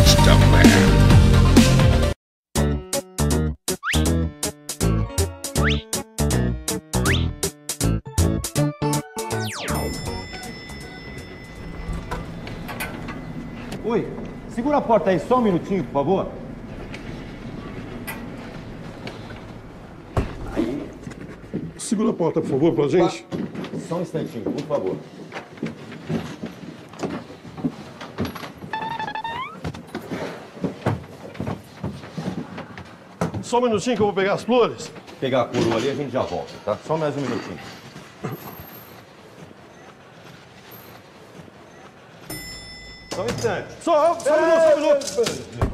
Gangsta Man. Oi, segura a porta aí só um minutinho, por favor. Aí. Segura a porta, por favor, pra gente. Só um instantinho, por favor. Só um minutinho que eu vou pegar as flores. Pegar a coroa ali, a gente já volta, tá? Só mais um minutinho. Só um instante. Só um minuto, só um minuto.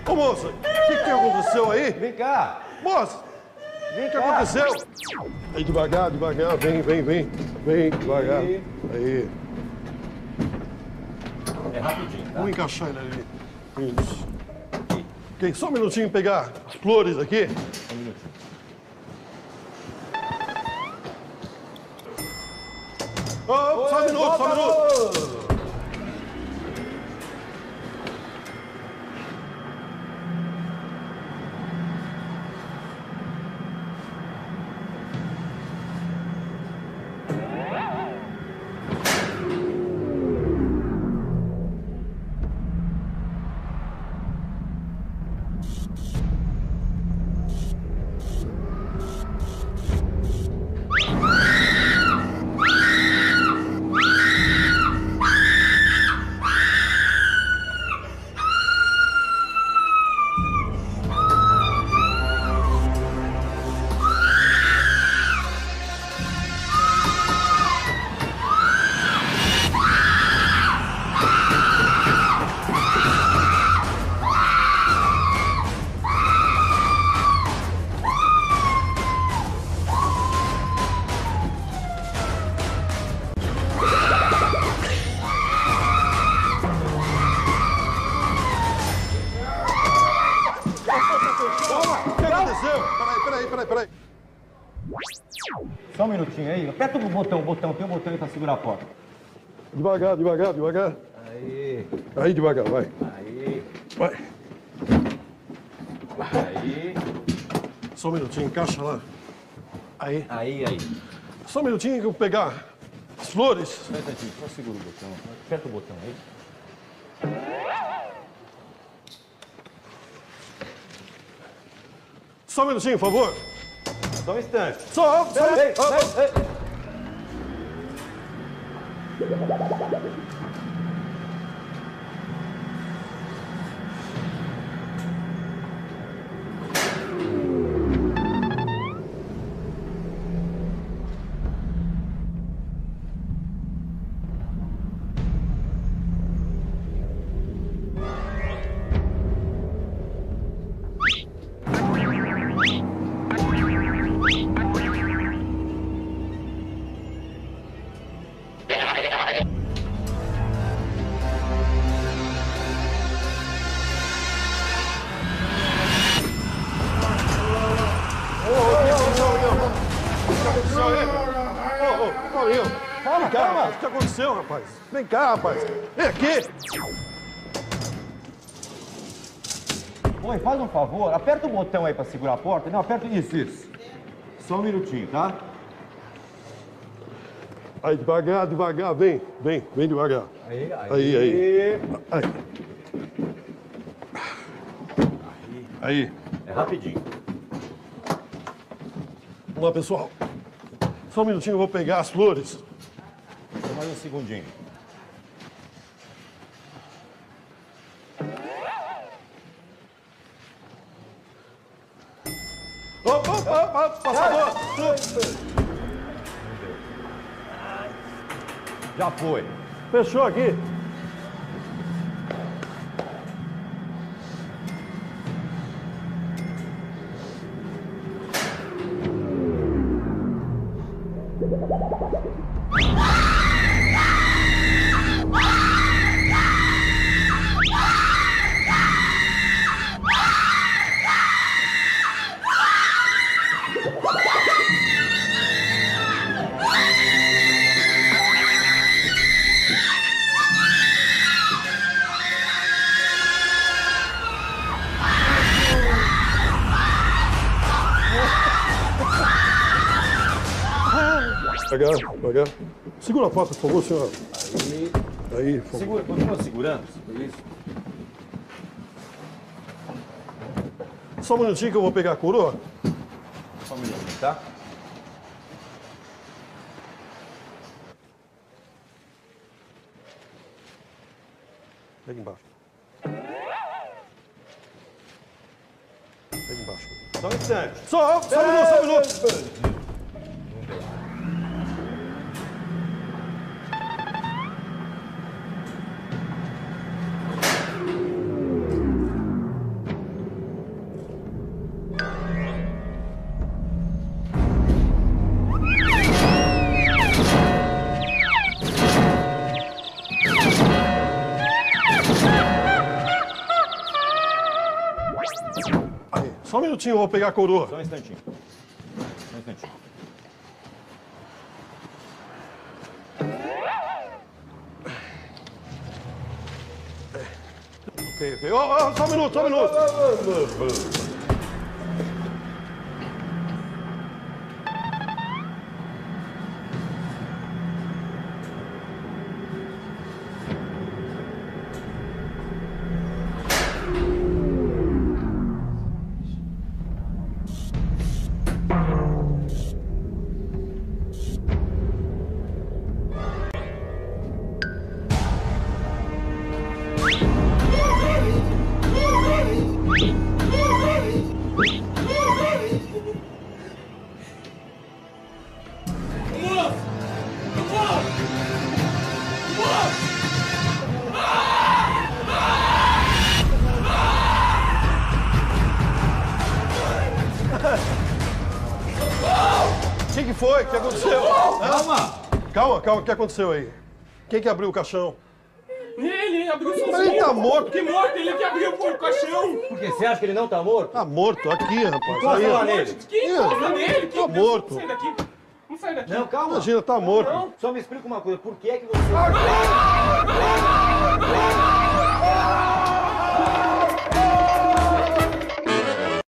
Ô, moça, o que aconteceu aí? Vem cá. Moça, o que aconteceu? Aí, devagar, devagar, vem, devagar. Aí. É rapidinho, tá? Vamos encaixar ele ali. Isso. Ok, só um minutinho pegar as flores aqui. Um minutinho. Oh, só um minuto, só um minuto. Peraí. Só um minutinho aí. Aperta o botão, tem um botão aí pra segurar a porta. Devagar. Aí. Aí, devagar, vai. Aí. Vai. Aí. Só um minutinho, encaixa lá. Aí. Aí. Só um minutinho que eu vou pegar as flores. Só um instantinho, só segura o botão. Aperta o botão aí. Só um minutinho, por favor. Só um instante. Só um Ei. Calma. O que aconteceu, rapaz? Vem cá, rapaz. Vem aqui. Oi, faz um favor, aperta o botão aí pra segurar a porta. Não, aperta isso. Só um minutinho, tá? Aí, devagar, vem devagar. Aí. É rapidinho. Vamos lá, pessoal. Só um minutinho, eu vou pegar as flores. Só mais um segundinho. passador! Já foi. Fechou aqui. Pegar. Segura a porta, por favor, senhor. Aí, por favor. Segura, continua segurando. Isso. Só um minutinho que eu vou pegar a coroa. Só um minutinho, tá? Pega embaixo. Pega embaixo. Só um instante. Só um minuto. Só um minutinho, eu vou pegar a coroa. Só um instantinho. Só um instantinho. Ok. Só um minuto. O que foi? O que aconteceu? Calma, o que aconteceu aí? Quem que abriu o caixão? Ele abriu sozinho. Mas ele tá morto. Que morto? Ele que abriu o caixão. Por quê? Você acha que ele não tá morto? Tá morto, aqui, rapaz. Encosta Aí, lá ó. nele. Que encosta nele? Tá morto. Não sai daqui. Não sai daqui. Não, calma. Imagina, tá morto. Não. Só me explica uma coisa. Por que é que você...